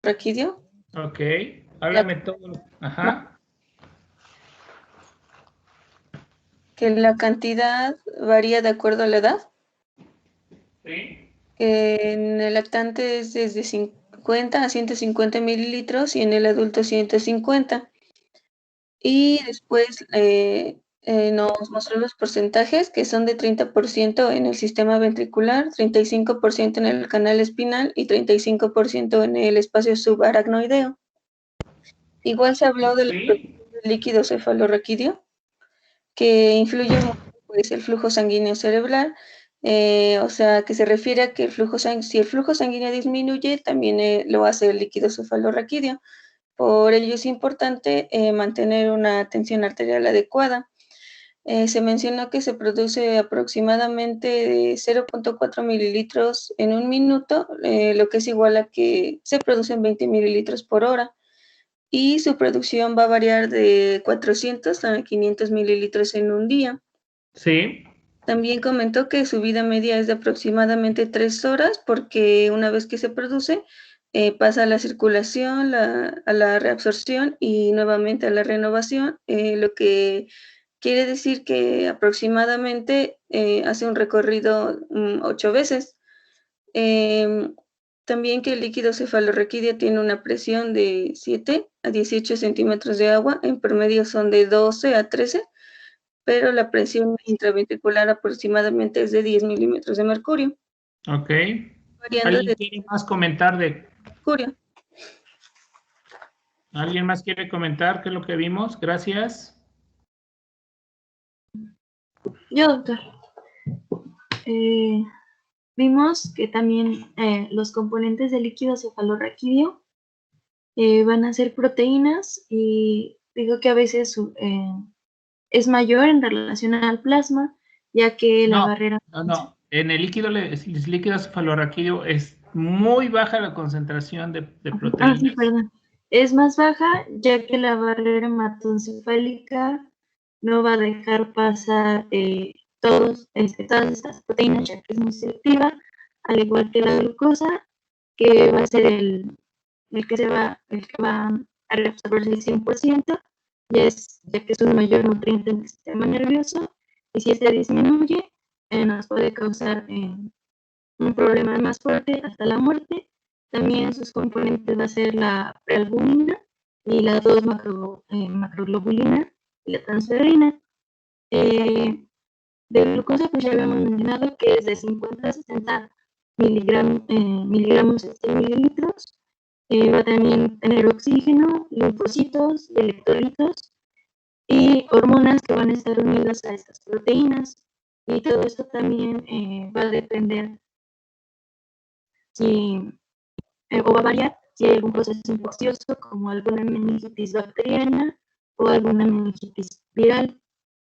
cefalorraquídeo. Ok, háblame todo. Ajá. Que la cantidad varía de acuerdo a la edad. Sí. En el lactante es desde 50 a 150 mililitros y en el adulto 150. Y después nos mostró los porcentajes, que son de 30% en el sistema ventricular, 35% en el canal espinal y 35% en el espacio subaracnoideo. Igual se habló del líquido cefalorraquídeo, que influye mucho, pues, el flujo sanguíneo cerebral, o sea, que se refiere a que si el flujo sanguíneo disminuye, también lo hace el líquido cefalorraquídeo. Por ello es importante mantener una tensión arterial adecuada. Se mencionó que se produce aproximadamente 0.4 mililitros en un minuto, lo que es igual a que se producen 20 mililitros por hora. Y su producción va a variar de 400 a 500 mililitros en un día. Sí. También comentó que su vida media es de aproximadamente 3 horas, porque una vez que se produce, pasa a la circulación, a la reabsorción y nuevamente a la renovación, lo que quiere decir que aproximadamente hace un recorrido 8 veces. También que el líquido cefalorraquídeo tiene una presión de 7 a 18 centímetros de agua, en promedio son de 12 a 13, pero la presión intraventricular aproximadamente es de 10 milímetros de mercurio. Ok. Variando ¿Alguien de quiere más comentar de... mercurio. ¿Alguien más quiere comentar qué es lo que vimos? Gracias. Yo, doctor. Vimos que también los componentes del líquido cefalorraquídeo van a ser proteínas y digo que a veces es mayor en relación al plasma, ya que la barrera... No. En el líquido cefalorraquídeo es muy baja la concentración de proteínas. sí, perdón. Es más baja, ya que la barrera hematoencefálica no va a dejar pasar todas estas proteínas, ya que es muy selectiva, al igual que la glucosa, que va a ser el que va a reabsorberse el 100%, ya que es un mayor nutriente en el sistema nervioso, y si este disminuye, nos puede causar un problema más fuerte hasta la muerte. También sus componentes va a ser la prealbúmina y la 2 macroglobulina y la transferrina. De glucosa, pues ya habíamos mencionado que es de 50 a 60 miligramos mililitros. Va a también tener oxígeno, linfocitos, electrolitos y hormonas que van a estar unidas a estas proteínas. Y todo esto también va a depender o va a variar si hay algún proceso infeccioso, como alguna meningitis bacteriana o alguna meningitis viral.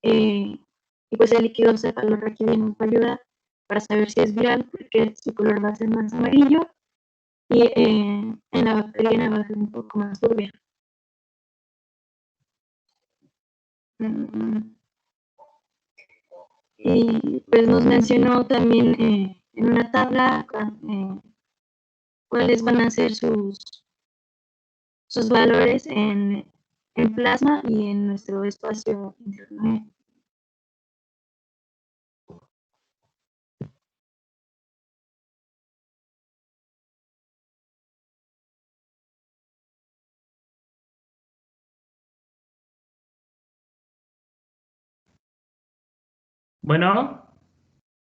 Y pues el líquido cefalorraquídeo nos va a ayudar para saber si es viral, porque su color va a ser más amarillo, y en la bacteriana va a ser un poco más turbia. Y pues nos mencionó también en una tabla cuáles van a ser sus valores en plasma y en nuestro espacio interno. Bueno.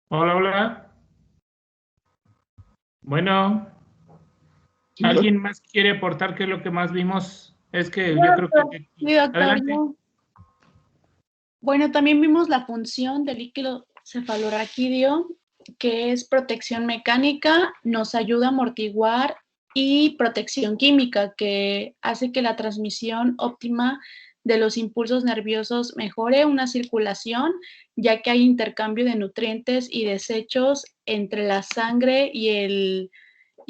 Hola. Bueno. ¿Alguien más quiere aportar qué es lo que más vimos? Es que yo creo que... Sí, doctor. Adelante. Bueno, también vimos la función del líquido cefalorraquídeo, que es protección mecánica, nos ayuda a amortiguar, y protección química, que hace que la transmisión óptima de los impulsos nerviosos mejore una circulación, ya que hay intercambio de nutrientes y desechos entre la sangre y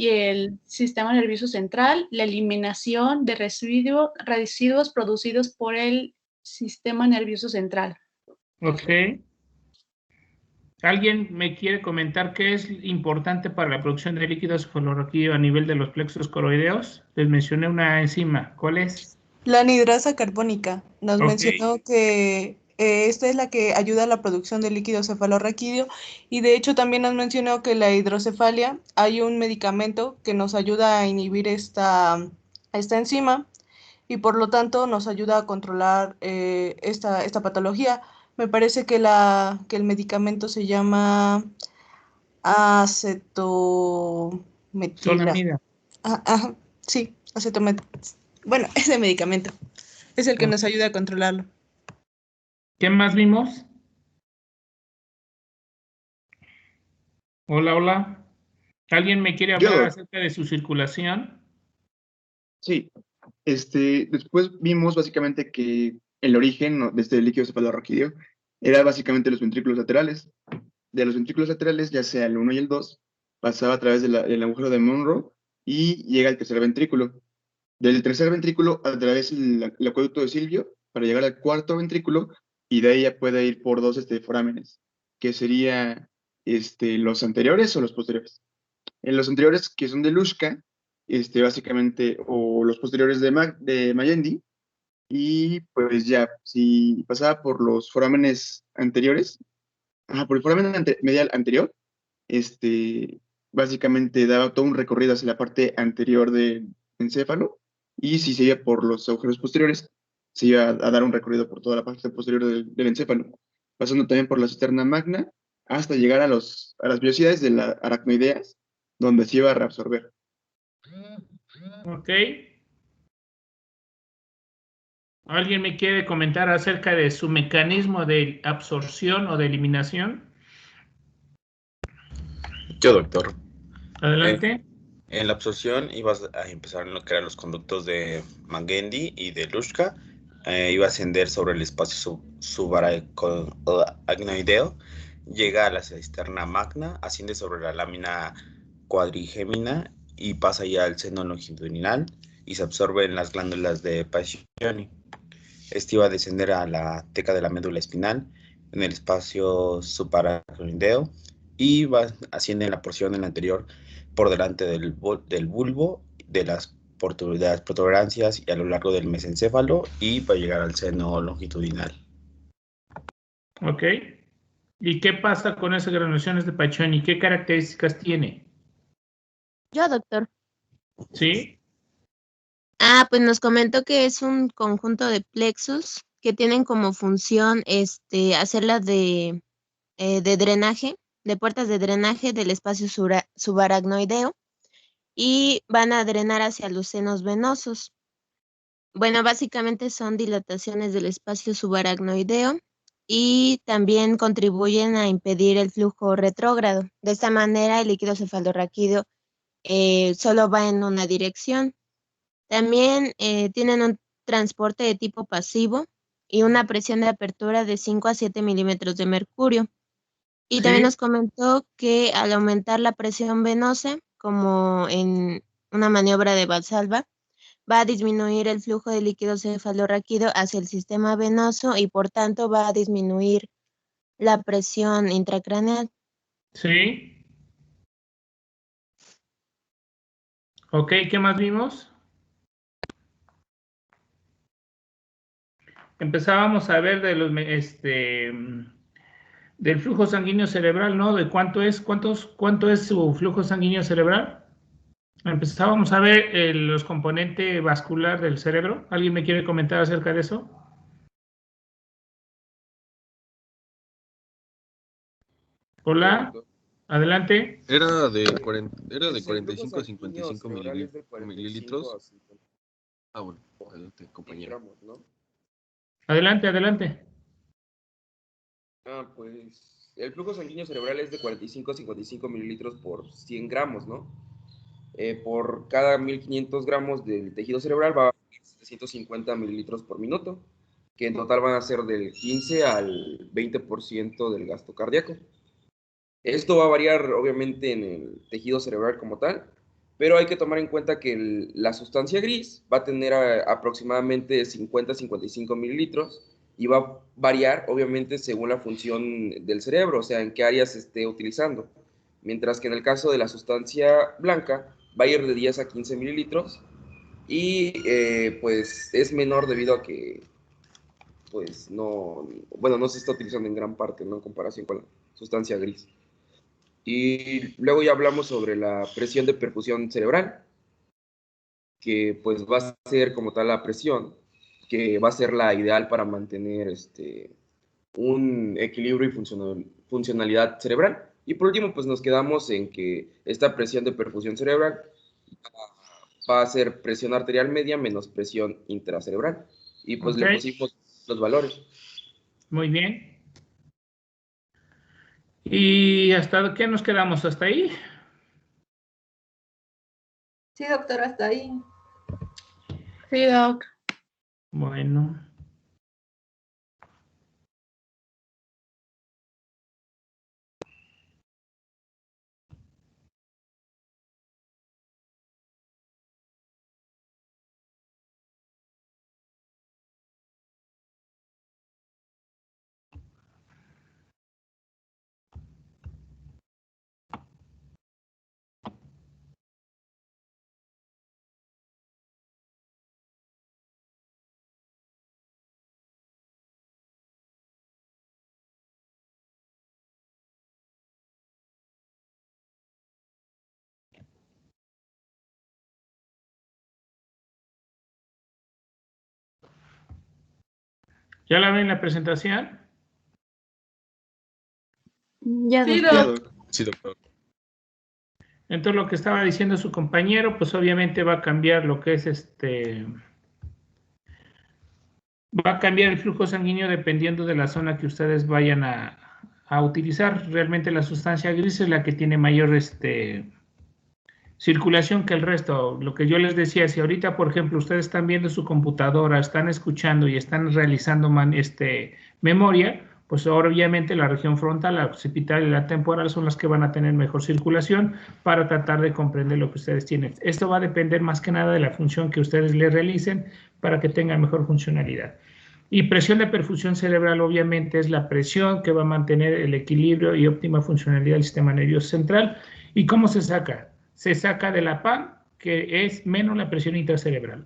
el sistema nervioso central, la eliminación de residuos producidos por el sistema nervioso central. Ok. ¿Alguien me quiere comentar qué es importante para la producción de líquido cefalorraquídeo a nivel de los plexos coroideos? Les mencioné una enzima. ¿Cuál es? La anhidrasa carbónica. Nos Ok. mencionó que esta es la que ayuda a la producción de líquido cefalorraquídeo y de hecho también nos mencionó que la hidrocefalia hay un medicamento que nos ayuda a inhibir esta enzima y por lo tanto nos ayuda a controlar esta patología. Me parece que el medicamento se llama acetometila. Solamida. Ajá, sí, acetometila. Bueno, ese medicamento es el que nos ayuda a controlarlo. ¿Qué más vimos? Hola, hola. ¿Alguien me quiere hablar Yo, acerca de su circulación? sí. Después vimos básicamente que el origen, ¿no?, de este líquido cefalorraquídeo era básicamente los ventrículos laterales. De los ventrículos laterales, ya sea el 1 y el 2, pasaba a través del agujero de Monroe y llega al tercer ventrículo. Del tercer ventrículo a través del acueducto de Silvio para llegar al cuarto ventrículo y de ahí ya puede ir por dos forámenes, que sería los anteriores o los posteriores. En los anteriores, que son de Luschka, básicamente, o los posteriores de Mayendi, y pues ya, si pasaba por los forámenes anteriores, por el foramen medial anterior, básicamente daba todo un recorrido hacia la parte anterior del encéfalo, y si se iba por los agujeros posteriores, se iba a dar un recorrido por toda la parte posterior del encéfalo, pasando también por la cisterna magna, hasta llegar a las vellosidades de las aracnoideas, donde se iba a reabsorber. Ok. ¿Alguien me quiere comentar acerca de su mecanismo de absorción o de eliminación? Yo, doctor. Adelante. En la absorción ibas a empezar en lo que eran los conductos de Magendie y de Luschka. Iba a ascender sobre el espacio subaracnoideo, llega a la cisterna magna, asciende sobre la lámina cuadrigémina y pasa ya al seno longitudinal y se absorbe en las glándulas de Pacchioni. Este iba a descender a la teca de la médula espinal en el espacio subaracnoideo y asciende en la porción anterior por delante del bulbo, de las protuberancias y a lo largo del mesencéfalo y para llegar al seno longitudinal. Ok. ¿Y qué pasa con esas granulaciones de Pacchioni? ¿Qué características tiene? Yo, doctor. ¿Sí? Pues nos comentó que es un conjunto de plexos que tienen como función hacerlas de drenaje, de puertas de drenaje del espacio subaracnoideo y van a drenar hacia los senos venosos. Bueno, básicamente son dilataciones del espacio subaracnoideo y también contribuyen a impedir el flujo retrógrado. De esta manera, el líquido cefalorraquídeo solo va en una dirección. También tienen un transporte de tipo pasivo y una presión de apertura de 5 a 7 milímetros de mercurio. Y también nos comentó que al aumentar la presión venosa, como en una maniobra de Valsalva, va a disminuir el flujo de líquido cefalorraquídeo hacia el sistema venoso y por tanto va a disminuir la presión intracraneal. Sí. Ok, ¿qué más vimos? Empezábamos a ver de los del flujo sanguíneo cerebral, ¿no? De cuánto es su flujo sanguíneo cerebral. Empezábamos a ver los componentes vascular del cerebro. ¿Alguien me quiere comentar acerca de eso? Hola, adelante. Era de 45 a 55 mililitros. Bueno, adelante, compañero. Adelante, adelante. Pues el flujo sanguíneo cerebral es de 45 a 55 mililitros por 100 gramos, ¿no? Por cada 1500 gramos del tejido cerebral va a 750 mililitros por minuto, que en total van a ser del 15 al 20% del gasto cardíaco. Esto va a variar obviamente en el tejido cerebral como tal, pero hay que tomar en cuenta que la sustancia gris va a tener aproximadamente 50 a 55 mililitros y va a variar, obviamente, según la función del cerebro, o sea, en qué áreas se esté utilizando. Mientras que en el caso de la sustancia blanca, va a ir de 10 a 15 mililitros y pues es menor debido a que pues no se está utilizando en gran parte, ¿no? En comparación con la sustancia gris. Y luego ya hablamos sobre la presión de perfusión cerebral, que pues va a ser como tal la presión, que va a ser la ideal para mantener un equilibrio y funcionalidad cerebral. Y por último, pues nos quedamos en que esta presión de perfusión cerebral va a ser presión arterial media menos presión intracerebral. Y pues le pusimos los valores. Muy bien. ¿Y hasta qué nos quedamos? ¿Hasta ahí? Sí, doctor, hasta ahí. Sí, doc. Bueno. ¿Ya la ven la presentación? Ya, Sí, doctor. doc. Sí, doctor. Entonces lo que estaba diciendo su compañero, pues obviamente va a cambiar lo que es va a cambiar el flujo sanguíneo dependiendo de la zona que ustedes vayan a utilizar. Realmente la sustancia gris es la que tiene mayor circulación que el resto. Lo que yo les decía, si ahorita, por ejemplo, ustedes están viendo su computadora, están escuchando y están realizando memoria, pues ahora obviamente la región frontal, la occipital y la temporal son las que van a tener mejor circulación para tratar de comprender lo que ustedes tienen. Esto va a depender más que nada de la función que ustedes le realicen para que tengan mejor funcionalidad. Y presión de perfusión cerebral obviamente es la presión que va a mantener el equilibrio y óptima funcionalidad del sistema nervioso central. ¿Y cómo se saca? Se saca de la PAN, que es menos la presión intracerebral.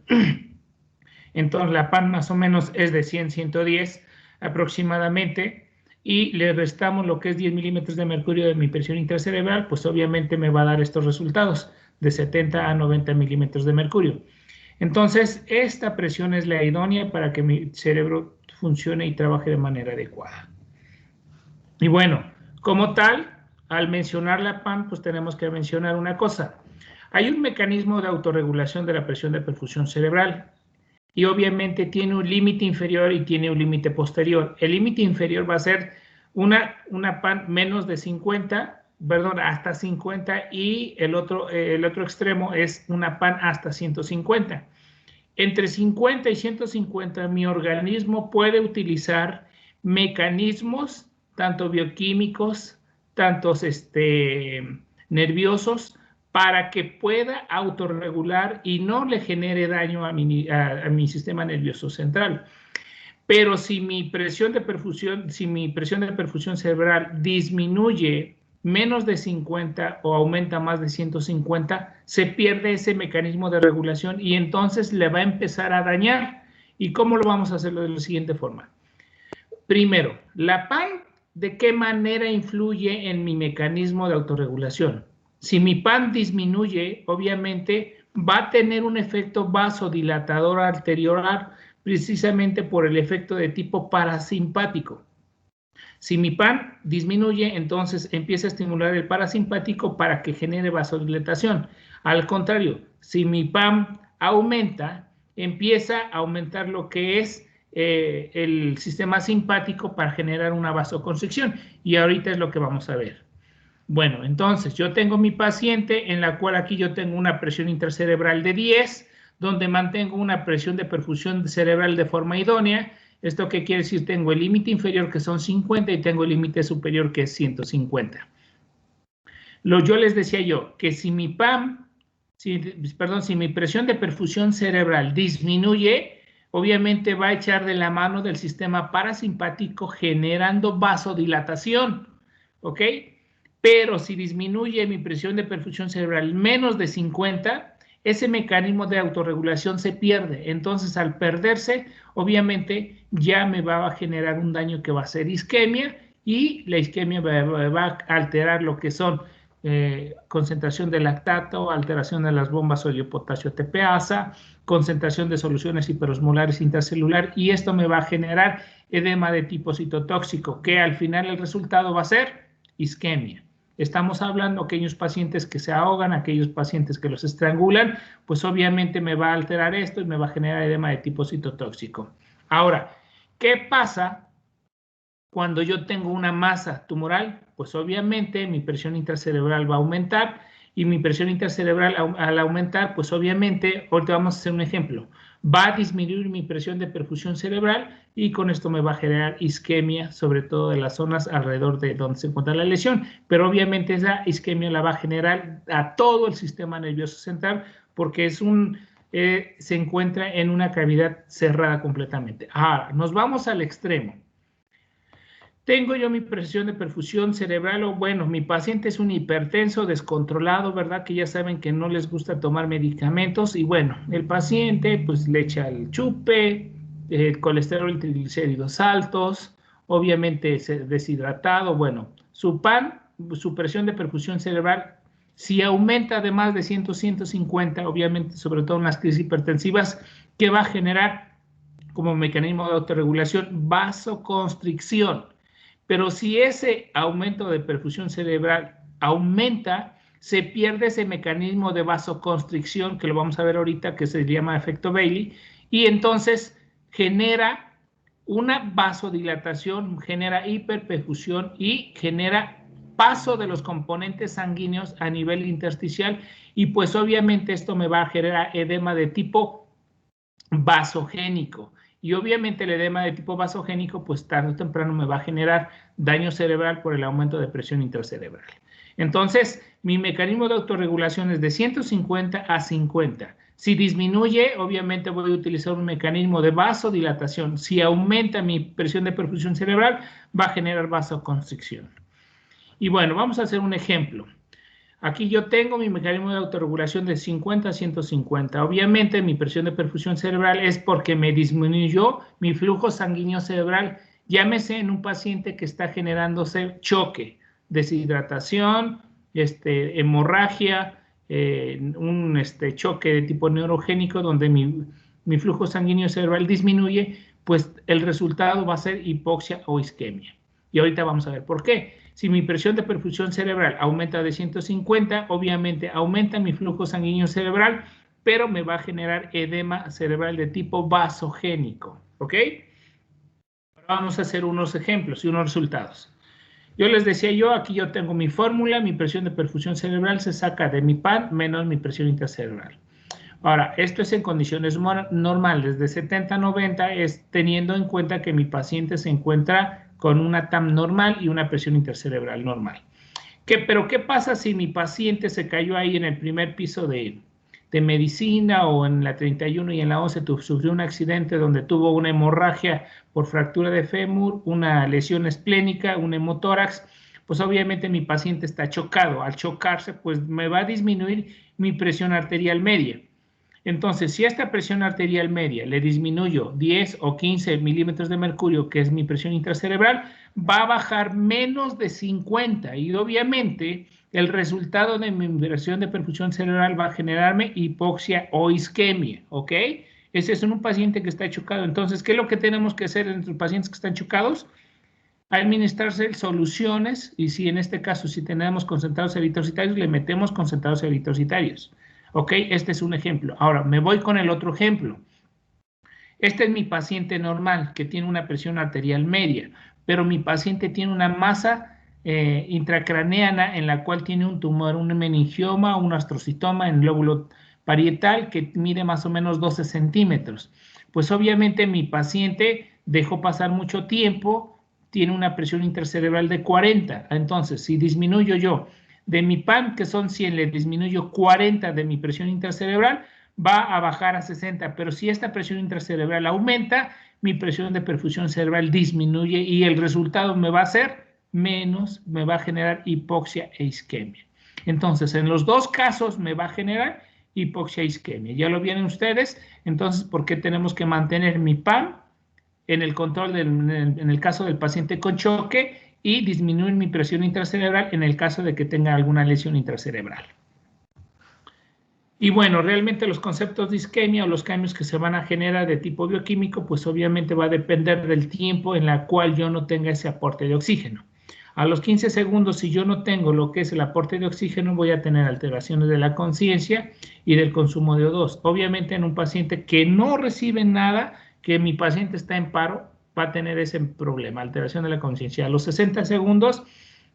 Entonces la PAN más o menos es de 100, 110 aproximadamente, y le restamos lo que es 10 milímetros de mercurio de mi presión intracerebral, pues obviamente me va a dar estos resultados, de 70 a 90 milímetros de mercurio. Entonces, esta presión es la idónea para que mi cerebro funcione y trabaje de manera adecuada. Y bueno, como tal, al mencionar la PAN, pues tenemos que mencionar una cosa. Hay un mecanismo de autorregulación de la presión de perfusión cerebral y obviamente tiene un límite inferior y tiene un límite posterior. El límite inferior va a ser una PAN menos de 50, perdón, hasta 50, y el otro extremo es una PAN hasta 150. Entre 50 y 150 mi organismo puede utilizar mecanismos tanto bioquímicos, tantos nerviosos, para que pueda autorregular y no le genere daño a mi sistema nervioso central. Pero si mi presión de perfusión cerebral disminuye menos de 50 o aumenta más de 150, se pierde ese mecanismo de regulación y entonces le va a empezar a dañar. ¿Y cómo lo vamos a hacer? De la siguiente forma. Primero, la PAN, ¿de qué manera influye en mi mecanismo de autorregulación? Si mi PAN disminuye, obviamente va a tener un efecto vasodilatador arteriolar, precisamente por el efecto de tipo parasimpático. Si mi PAN disminuye, entonces empieza a estimular el parasimpático para que genere vasodilatación. Al contrario, si mi PAN aumenta, empieza a aumentar lo que es el sistema simpático para generar una vasoconstricción. Y ahorita es lo que vamos a ver. Bueno, entonces yo tengo mi paciente en la cual aquí yo tengo una presión intracerebral de 10, donde mantengo una presión de perfusión cerebral de forma idónea. ¿Esto qué quiere decir? Tengo el límite inferior que son 50 y tengo el límite superior que es 150. Yo les decía yo que si mi presión de perfusión cerebral disminuye, obviamente va a echar de la mano del sistema parasimpático generando vasodilatación, ¿ok? Pero si disminuye mi presión de perfusión cerebral menos de 50, ese mecanismo de autorregulación se pierde. Entonces, al perderse, obviamente ya me va a generar un daño que va a ser isquemia, y la isquemia va a alterar lo que son concentración de lactato, alteración de las bombas sodio-potasio TPasa, concentración de soluciones hiperosmolares intracelular, y esto me va a generar edema de tipo citotóxico, que al final el resultado va a ser isquemia. Estamos hablando de aquellos pacientes que se ahogan, aquellos pacientes que los estrangulan, pues obviamente me va a alterar esto y me va a generar edema de tipo citotóxico. Ahora, ¿qué pasa cuando yo tengo una masa tumoral? Pues obviamente mi presión intracerebral va a aumentar, y mi presión intracerebral al aumentar, pues obviamente, ahorita vamos a hacer un ejemplo, va a disminuir mi presión de perfusión cerebral, y con esto me va a generar isquemia, sobre todo de las zonas alrededor de donde se encuentra la lesión, pero obviamente esa isquemia la va a generar a todo el sistema nervioso central, porque es se encuentra en una cavidad cerrada completamente. Ahora, nos vamos al extremo. Tengo yo mi presión de perfusión cerebral, o bueno, mi paciente es un hipertenso descontrolado, ¿verdad? Que ya saben que no les gusta tomar medicamentos, y bueno, el paciente pues le echa el chupe, el colesterol y triglicéridos altos, obviamente deshidratado, bueno, su presión de perfusión cerebral, si aumenta de más de 150, obviamente, sobre todo en las crisis hipertensivas, ¿qué va a generar como mecanismo de autorregulación? Vasoconstricción. Pero si ese aumento de perfusión cerebral aumenta, se pierde ese mecanismo de vasoconstricción, que lo vamos a ver ahorita, que se llama efecto Bailey, y entonces genera una vasodilatación, genera hiperperfusión y genera paso de los componentes sanguíneos a nivel intersticial, y pues obviamente esto me va a generar edema de tipo vasogénico. Y obviamente el edema de tipo vasogénico, pues tarde o temprano me va a generar daño cerebral por el aumento de presión intracerebral. Entonces, mi mecanismo de autorregulación es de 150 a 50. Si disminuye, obviamente voy a utilizar un mecanismo de vasodilatación. Si aumenta mi presión de perfusión cerebral, va a generar vasoconstricción. Y bueno, vamos a hacer un ejemplo. Aquí yo tengo mi mecanismo de autorregulación de 50 a 150. Obviamente mi presión de perfusión cerebral es porque me disminuyó mi flujo sanguíneo cerebral. Llámese en un paciente que está generándose choque, deshidratación, hemorragia, un choque de tipo neurogénico donde mi flujo sanguíneo cerebral disminuye, pues el resultado va a ser hipoxia o isquemia. Y ahorita vamos a ver por qué. Si mi presión de perfusión cerebral aumenta de 150, obviamente aumenta mi flujo sanguíneo cerebral, pero me va a generar edema cerebral de tipo vasogénico, ¿ok? Ahora vamos a hacer unos ejemplos y unos resultados. Yo les decía aquí yo tengo mi fórmula, mi presión de perfusión cerebral se saca de mi PAN menos mi presión intracerebral. Ahora, esto es en condiciones normales, de 70 a 90, es teniendo en cuenta que mi paciente se encuentra con una TAM normal y una presión intracerebral normal. Pero ¿qué pasa si mi paciente se cayó ahí en el primer piso de medicina, o en la 31 y en la 11 sufrió un accidente donde tuvo una hemorragia por fractura de fémur, una lesión esplénica, un hemotórax? Pues obviamente mi paciente está chocado. Al chocarse, pues me va a disminuir mi presión arterial media. Entonces, si a esta presión arterial media le disminuyo 10 o 15 milímetros de mercurio, que es mi presión intracerebral, va a bajar menos de 50, y obviamente el resultado de mi presión de perfusión cerebral va a generarme hipoxia o isquemia, ¿ok? Ese es un paciente que está chocado. Entonces, ¿qué es lo que tenemos que hacer en los pacientes que están chocados? Administrarse soluciones, y si en este caso, si tenemos concentrados eritrocitarios, le metemos concentrados eritrocitarios. ¿Ok? Este es un ejemplo. Ahora, me voy con el otro ejemplo. Este es mi paciente normal, que tiene una presión arterial media, pero mi paciente tiene una masa intracraneana en la cual tiene un tumor, un meningioma, un astrocitoma en el lóbulo parietal que mide más o menos 12 centímetros. Pues obviamente mi paciente dejó pasar mucho tiempo, tiene una presión intracerebral de 40. Entonces, si disminuyo yo de mi PAN, que son 100, le disminuyo 40 de mi presión intracerebral, va a bajar a 60, pero si esta presión intracerebral aumenta, mi presión de perfusión cerebral disminuye y el resultado me va a ser menos, me va a generar hipoxia e isquemia. Entonces, en los dos casos me va a generar hipoxia e isquemia. ¿Ya lo vieron ustedes? Entonces, ¿por qué tenemos que mantener mi PAM en el control en el caso del paciente con choque y disminuir mi presión intracerebral en el caso de que tenga alguna lesión intracerebral? Y bueno, realmente los conceptos de isquemia o los cambios que se van a generar de tipo bioquímico, pues obviamente va a depender del tiempo en la cual yo no tenga ese aporte de oxígeno. A los 15 segundos, si yo no tengo lo que es el aporte de oxígeno, voy a tener alteraciones de la conciencia y del consumo de O2. Obviamente en un paciente que no recibe nada, que mi paciente está en paro, va a tener ese problema, alteración de la conciencia. A los 60 segundos,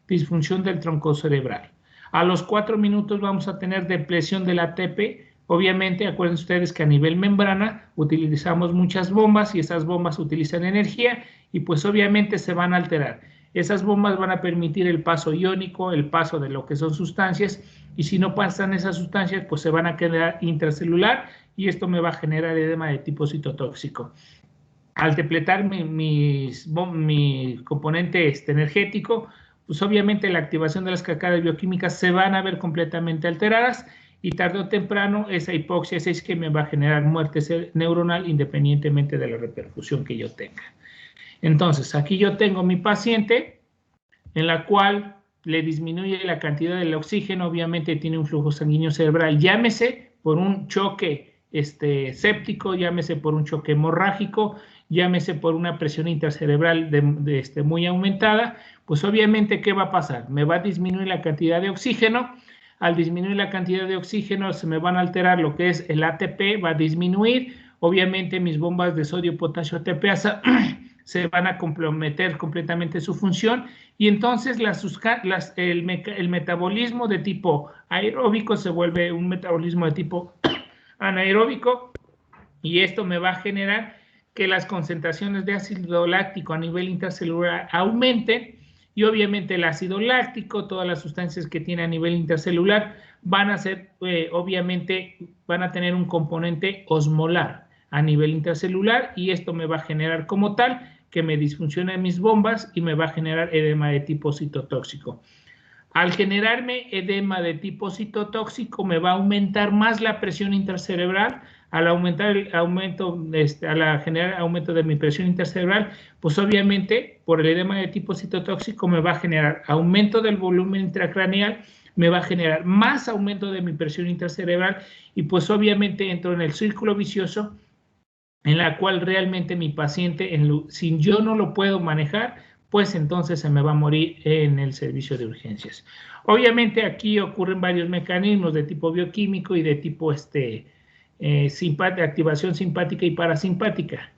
disfunción del tronco cerebral. A los 4 minutos vamos a tener depresión del ATP. Obviamente, acuérdense ustedes que a nivel membrana utilizamos muchas bombas y esas bombas utilizan energía y pues obviamente se van a alterar. Esas bombas van a permitir el paso iónico, el paso de lo que son sustancias y si no pasan esas sustancias, pues se van a quedar intracelular y esto me va a generar edema de tipo citotóxico. Al depletar mi componente energético, pues obviamente la activación de las cascadas bioquímicas se van a ver completamente alteradas y tarde o temprano esa hipoxia, esa isquemia va a generar muerte neuronal independientemente de la repercusión que yo tenga. Entonces, aquí yo tengo mi paciente en la cual le disminuye la cantidad del oxígeno, obviamente tiene un flujo sanguíneo cerebral, llámese por un choque séptico, llámese por un choque hemorrágico, llámese por una presión intracerebral muy aumentada, pues obviamente, ¿qué va a pasar? Me va a disminuir la cantidad de oxígeno. Al disminuir la cantidad de oxígeno, se me van a alterar lo que es el ATP, va a disminuir. Obviamente, mis bombas de sodio, potasio, ATPasa se van a comprometer completamente su función y entonces el metabolismo de tipo aeróbico se vuelve un metabolismo de tipo anaeróbico y esto me va a generar que las concentraciones de ácido láctico a nivel intracelular aumenten y obviamente el ácido láctico, todas las sustancias que tiene a nivel intracelular van a ser, obviamente, van a tener un componente osmolar a nivel intracelular y esto me va a generar como tal que me disfuncionen mis bombas y me va a generar edema de tipo citotóxico. Al generarme edema de tipo citotóxico me va a aumentar más la presión intracerebral. Al aumentar el aumento, al generar aumento de mi presión intracerebral, pues obviamente por el edema de tipo citotóxico me va a generar aumento del volumen intracraneal, me va a generar más aumento de mi presión intracerebral y pues obviamente entro en el círculo vicioso en la cual realmente mi paciente, si yo no lo puedo manejar, pues entonces se me va a morir en el servicio de urgencias. Obviamente aquí ocurren varios mecanismos de tipo bioquímico y de tipo activación simpática y parasimpática.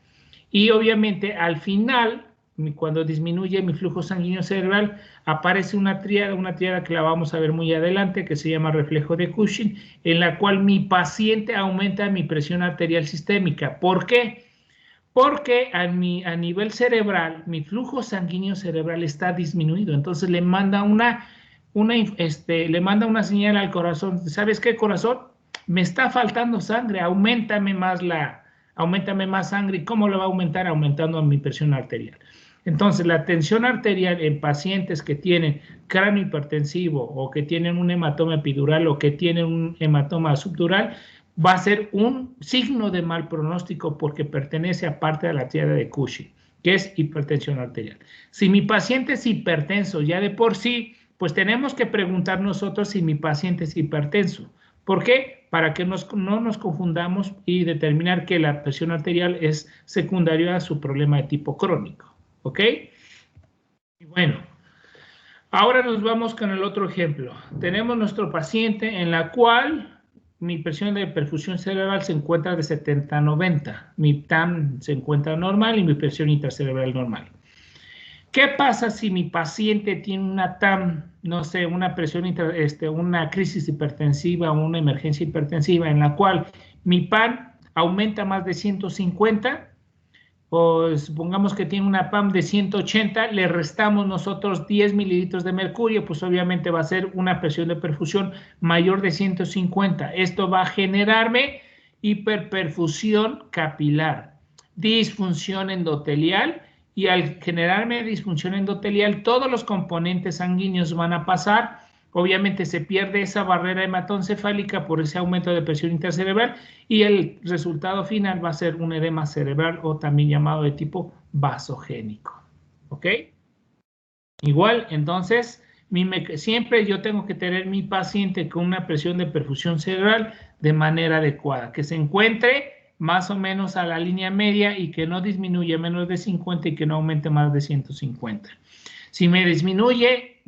Y obviamente al final, cuando disminuye mi flujo sanguíneo cerebral, aparece una tríada que la vamos a ver muy adelante, que se llama reflejo de Cushing, en la cual mi paciente aumenta mi presión arterial sistémica. ¿Por qué? Porque a nivel cerebral, mi flujo sanguíneo cerebral está disminuido. Entonces le manda una señal al corazón. ¿Sabes qué, corazón? Me está faltando sangre, auméntame más sangre. ¿Y cómo lo va a aumentar? Aumentando mi presión arterial. Entonces, la tensión arterial en pacientes que tienen cráneo hipertensivo o que tienen un hematoma epidural o que tienen un hematoma subdural, va a ser un signo de mal pronóstico porque pertenece a parte de la tríada de Cushing, que es hipertensión arterial. Si mi paciente es hipertenso ya de por sí, pues tenemos que preguntar nosotros si mi paciente es hipertenso. ¿Por qué? Para que no nos confundamos y determinar que la presión arterial es secundaria a su problema de tipo crónico. ¿Ok? Y bueno, ahora nos vamos con el otro ejemplo. Tenemos nuestro paciente en la cual mi presión de perfusión cerebral se encuentra de 70-90. Mi TAM se encuentra normal y mi presión intracerebral normal. ¿Qué pasa si mi paciente tiene una TAM, no sé, una presión, una crisis hipertensiva o una emergencia hipertensiva en la cual mi PAM aumenta más de 150? O supongamos que tiene una PAM de 180, le restamos nosotros 10 mililitros de mercurio, pues obviamente va a ser una presión de perfusión mayor de 150. Esto va a generarme hiperperfusión capilar, disfunción endotelial, y al generarme disfunción endotelial, todos los componentes sanguíneos van a pasar. Obviamente se pierde esa barrera hematoencefálica por ese aumento de presión intracerebral y el resultado final va a ser un edema cerebral o también llamado de tipo vasogénico. ¿Ok? Igual, entonces, siempre yo tengo que tener mi paciente con una presión de perfusión cerebral de manera adecuada, que se encuentre más o menos a la línea media y que no disminuya menos de 50 y que no aumente más de 150. Si me disminuye,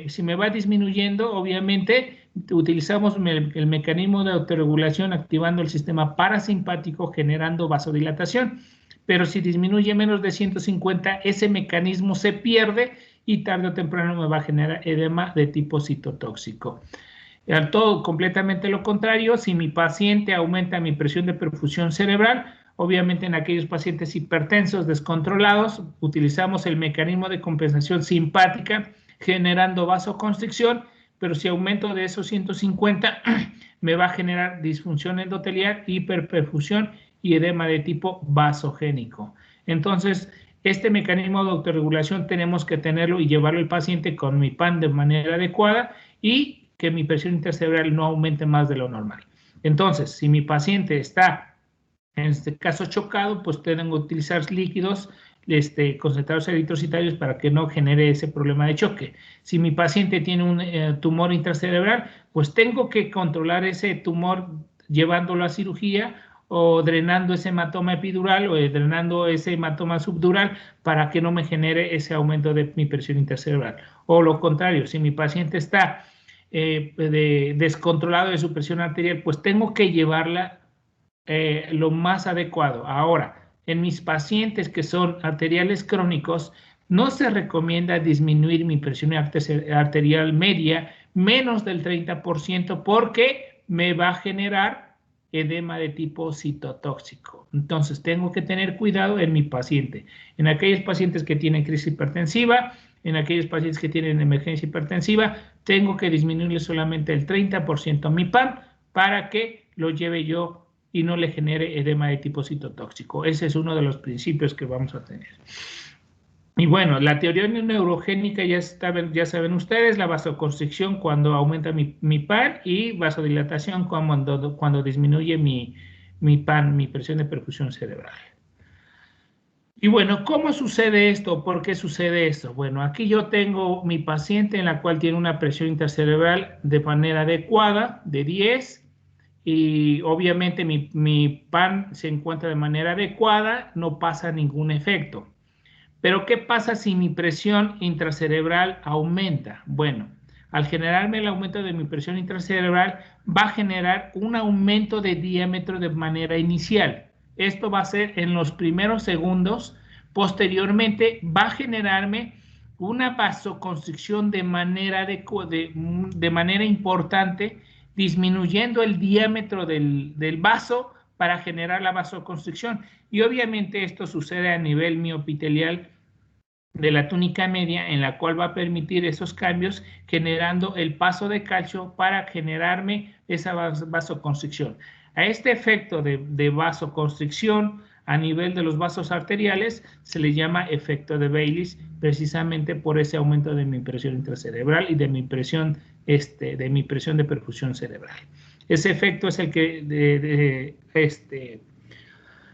si me va disminuyendo, obviamente utilizamos el mecanismo de autorregulación activando el sistema parasimpático generando vasodilatación. Pero si disminuye menos de 150, ese mecanismo se pierde y tarde o temprano me va a generar edema de tipo citotóxico. Al todo completamente lo contrario, si mi paciente aumenta mi presión de perfusión cerebral, obviamente en aquellos pacientes hipertensos descontrolados, utilizamos el mecanismo de compensación simpática generando vasoconstricción, pero si aumento de esos 150, me va a generar disfunción endotelial, hiperperfusión y edema de tipo vasogénico. Entonces, este mecanismo de autorregulación tenemos que tenerlo y llevarlo al paciente con mi PAN de manera adecuada y que mi presión intracerebral no aumente más de lo normal. Entonces, si mi paciente está, en este caso, chocado, pues tengo que utilizar líquidos concentrados eritrocitarios para que no genere ese problema de choque. Si mi paciente tiene un tumor intracerebral, pues tengo que controlar ese tumor llevándolo a cirugía o drenando ese hematoma epidural o drenando ese hematoma subdural para que no me genere ese aumento de mi presión intracerebral. O lo contrario, si mi paciente está descontrolado de su presión arterial, pues tengo que llevarla lo más adecuado. Ahora, en mis pacientes que son arteriales crónicos, no se recomienda disminuir mi presión arterial media menos del 30% porque me va a generar edema de tipo citotóxico. Entonces, tengo que tener cuidado en mi paciente. En aquellos pacientes que tienen crisis hipertensiva, en aquellos pacientes que tienen emergencia hipertensiva, tengo que disminuirle solamente el 30% a mi PAN para que lo lleve yo y no le genere edema de tipo citotóxico. Ese es uno de los principios que vamos a tener. Y bueno, la teoría neurogénica ya saben ustedes, la vasoconstricción cuando aumenta mi PAN y vasodilatación cuando disminuye mi PAN, mi presión de perfusión cerebral. Y bueno, ¿cómo sucede esto? ¿Por qué sucede esto? Bueno, aquí yo tengo mi paciente en la cual tiene una presión intracerebral de manera adecuada de 10 y obviamente mi PAN se encuentra de manera adecuada, no pasa ningún efecto. Pero ¿qué pasa si mi presión intracerebral aumenta? Bueno, al generarme el aumento de mi presión intracerebral va a generar un aumento de diámetro de manera inicial. Esto va a ser en los primeros segundos. Posteriormente va a generarme una vasoconstricción de manera importante, disminuyendo el diámetro del vaso para generar la vasoconstricción. Y obviamente esto sucede a nivel miopitelial de la túnica media, en la cual va a permitir esos cambios generando el paso de calcio para generarme esa vasoconstricción. A este efecto de vasoconstricción a nivel de los vasos arteriales se le llama efecto de Baylis, precisamente por ese aumento de mi presión intracerebral y de mi presión de perfusión cerebral. Ese efecto es el que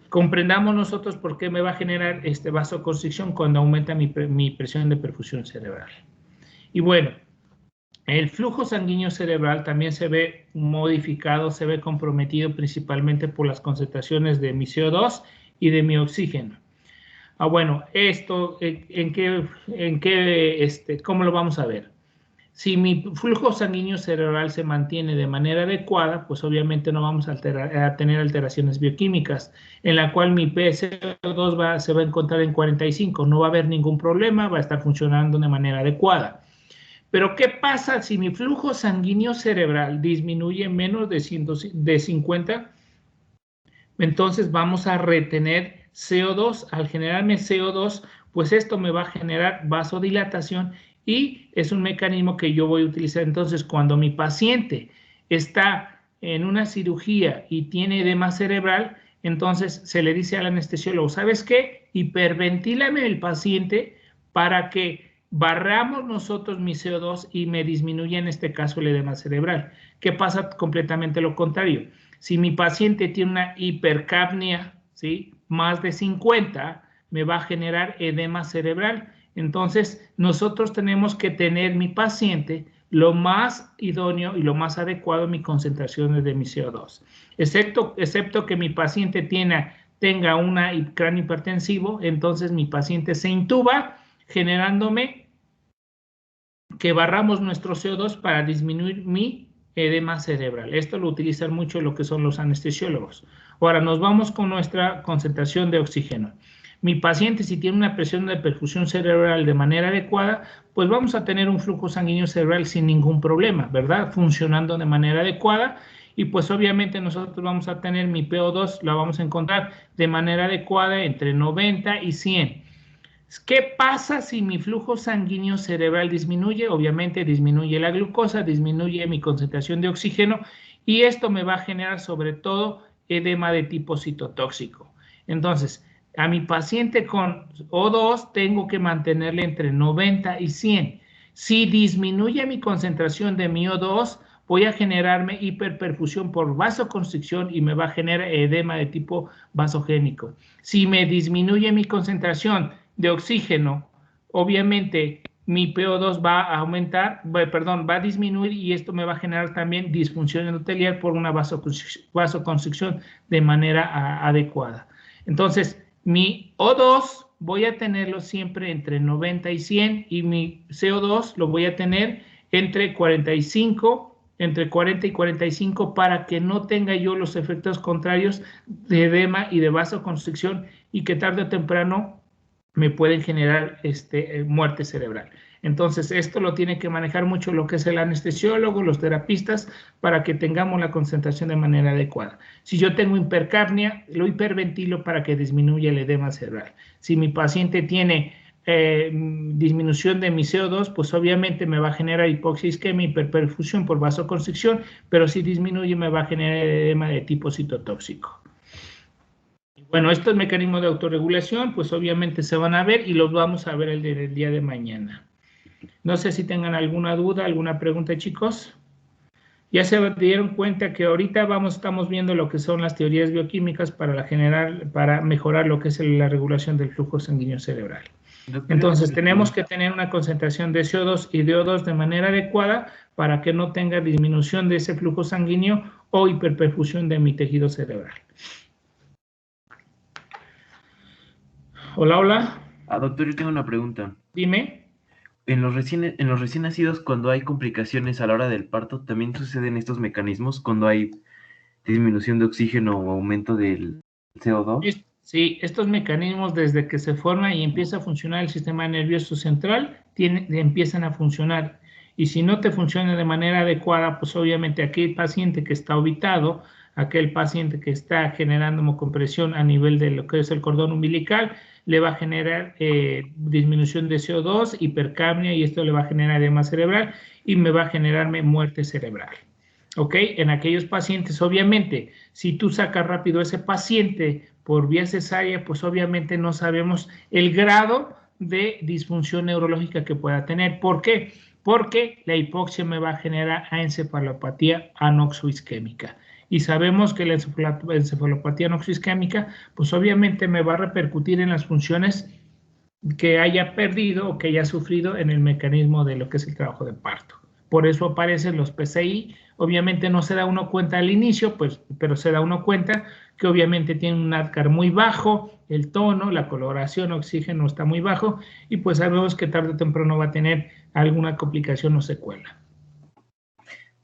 comprendamos nosotros por qué me va a generar vasoconstricción cuando aumenta mi presión de perfusión cerebral. Y bueno, el flujo sanguíneo cerebral también se ve modificado, se ve comprometido principalmente por las concentraciones de mi CO2 y de mi oxígeno. Bueno, esto, ¿cómo lo vamos a ver? Si mi flujo sanguíneo cerebral se mantiene de manera adecuada, pues obviamente no vamos a tener alteraciones bioquímicas, en la cual mi PCO2 se va a encontrar en 45, no va a haber ningún problema, va a estar funcionando de manera adecuada. Pero ¿qué pasa si mi flujo sanguíneo cerebral disminuye menos de 50? Entonces vamos a retener CO2. Al generarme CO2, pues esto me va a generar vasodilatación y es un mecanismo que yo voy a utilizar. Entonces, cuando mi paciente está en una cirugía y tiene edema cerebral, entonces se le dice al anestesiólogo, ¿sabes qué? Hiperventílame el paciente para que barramos nosotros mi CO2 y me disminuya en este caso el edema cerebral. ¿Qué pasa? Completamente lo contrario. Si mi paciente tiene una hipercapnia, ¿sí?, más de 50, me va a generar edema cerebral. Entonces, nosotros tenemos que tener mi paciente lo más idóneo y lo más adecuado en mi concentración de mi CO2. Excepto que mi paciente tenga un cráneo hipertensivo, entonces mi paciente se intuba, generándome que barramos nuestro CO2 para disminuir mi edema cerebral. Esto lo utilizan mucho lo que son los anestesiólogos. Ahora nos vamos con nuestra concentración de oxígeno. Mi paciente, si tiene una presión de perfusión cerebral de manera adecuada, pues vamos a tener un flujo sanguíneo cerebral sin ningún problema, ¿verdad? Funcionando de manera adecuada. Y pues obviamente nosotros vamos a tener mi PO2, la vamos a encontrar de manera adecuada entre 90 y 100. ¿Qué pasa si mi flujo sanguíneo cerebral disminuye? Obviamente disminuye la glucosa, disminuye mi concentración de oxígeno y esto me va a generar sobre todo edema de tipo citotóxico. Entonces, a mi paciente con O2 tengo que mantenerle entre 90 y 100. Si disminuye mi concentración de mi O2, voy a generarme hiperperfusión por vasoconstricción y me va a generar edema de tipo vasogénico. Si me disminuye mi concentración de oxígeno, obviamente mi PO2 va a aumentar, va a disminuir y esto me va a generar también disfunción endotelial por una vasoconstricción de manera adecuada. Entonces, mi O2 voy a tenerlo siempre entre 90 y 100 y mi CO2 lo voy a tener entre 40 y 45 para que no tenga yo los efectos contrarios de edema y de vasoconstricción y que tarde o temprano me pueden generar muerte cerebral. Entonces, esto lo tiene que manejar mucho lo que es el anestesiólogo, los terapistas, para que tengamos la concentración de manera adecuada. Si yo tengo hipercapnia, lo hiperventilo para que disminuya el edema cerebral. Si mi paciente tiene disminución de mi CO2, pues obviamente me va a generar hipoxia isquemia, hiperperfusión por vasoconstricción, pero si disminuye me va a generar edema de tipo citotóxico. Bueno, estos mecanismos de autorregulación, pues obviamente se van a ver y los vamos a ver el día de mañana. No sé si tengan alguna duda, alguna pregunta, chicos. Ya se dieron cuenta que ahorita estamos viendo lo que son las teorías bioquímicas para mejorar lo que es la regulación del flujo sanguíneo cerebral. Entonces, tenemos que tener una concentración de CO2 y de O2 de manera adecuada para que no tenga disminución de ese flujo sanguíneo o hiperperfusión de mi tejido cerebral. Hola, hola. Doctor, yo tengo una pregunta. Dime. En los recién nacidos, cuando hay complicaciones a la hora del parto, ¿también suceden estos mecanismos cuando hay disminución de oxígeno o aumento del CO2? Sí, estos mecanismos desde que se forma y empieza a funcionar el sistema nervioso central, empiezan a funcionar. Y si no te funciona de manera adecuada, pues obviamente aquel paciente que está orbitado, aquel paciente que está generando hemocompresión a nivel de lo que es el cordón umbilical, le va a generar disminución de CO2, hipercapnia, y esto le va a generar edema cerebral y me va a generarme muerte cerebral. ¿Ok? En aquellos pacientes, obviamente, si tú sacas rápido a ese paciente por vía cesárea, pues obviamente no sabemos el grado de disfunción neurológica que pueda tener. ¿Por qué? Porque la hipoxia me va a generar encefalopatía anoxoisquémica. Y sabemos que la encefalopatía anoxoisquémica, pues obviamente me va a repercutir en las funciones que haya perdido o que haya sufrido en el mecanismo de lo que es el trabajo de parto. Por eso aparecen los PCI. Obviamente no se da uno cuenta al inicio, pues, pero se da uno cuenta que obviamente tiene un NADCAR muy bajo, el tono, la coloración, oxígeno está muy bajo, y pues sabemos que tarde o temprano va a tener alguna complicación o secuela.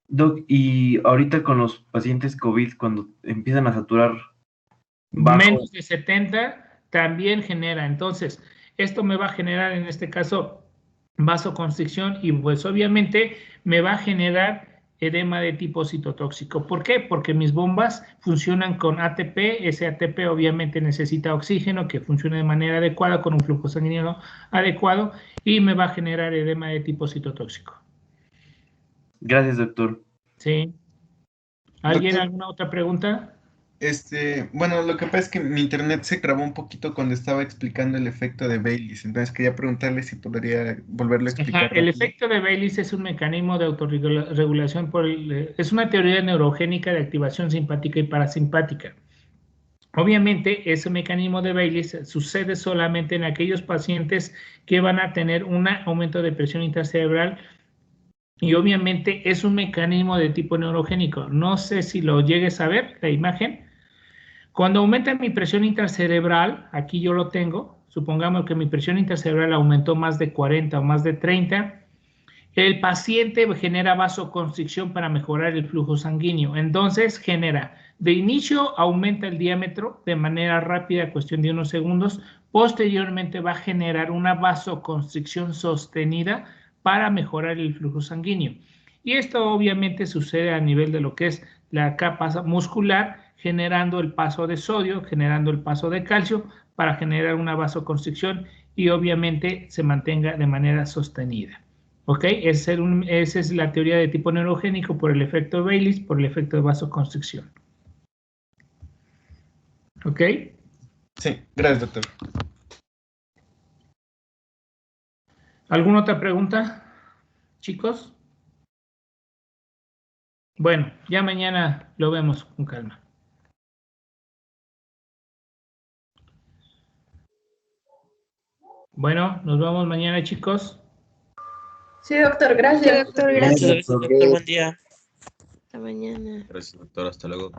Doc, y ahorita con los pacientes COVID, cuando empiezan a saturar bajo, menos de 70, también genera. Entonces, esto me va a generar, en este caso, vasoconstricción y pues obviamente me va a generar edema de tipo citotóxico. ¿Por qué? Porque mis bombas funcionan con ATP, ese ATP obviamente necesita oxígeno que funcione de manera adecuada con un flujo sanguíneo adecuado y me va a generar edema de tipo citotóxico. Gracias, doctor. Sí. ¿Alguien, Doctor, alguna otra pregunta? Bueno, lo que pasa es que mi internet se trabó un poquito cuando estaba explicando el efecto de Baylis, entonces quería preguntarle si podría volverlo a Ajá, explicar el rápido. efecto de Baylis es un mecanismo de autorregulación es una teoría neurogénica de activación simpática y parasimpática. Obviamente, ese mecanismo de Baylis sucede solamente en aquellos pacientes que van a tener un aumento de presión intracerebral y obviamente es un mecanismo de tipo neurogénico. No sé si lo llegues a ver, la imagen. Cuando aumenta mi presión intracerebral, aquí yo lo tengo, supongamos que mi presión intracerebral aumentó más de 40 o más de 30, el paciente genera vasoconstricción para mejorar el flujo sanguíneo. Entonces genera, de inicio aumenta el diámetro de manera rápida, cuestión de unos segundos. Posteriormente va a generar una vasoconstricción sostenida para mejorar el flujo sanguíneo. Y esto obviamente sucede a nivel de lo que es la capa muscular, generando el paso de sodio, generando el paso de calcio para generar una vasoconstricción y obviamente se mantenga de manera sostenida. ¿Ok? Esa es la teoría de tipo neurogénico por el efecto de Baylis, por el efecto de vasoconstricción. ¿Ok? Sí, gracias, doctor. ¿Alguna otra pregunta, chicos? Bueno, ya mañana lo vemos con calma. Bueno, nos vemos mañana, chicos. Sí, doctor, Sí, gracias. doctor, Gracias, gracias. doctor. Buen día. Hasta mañana. Gracias, doctor. Hasta luego.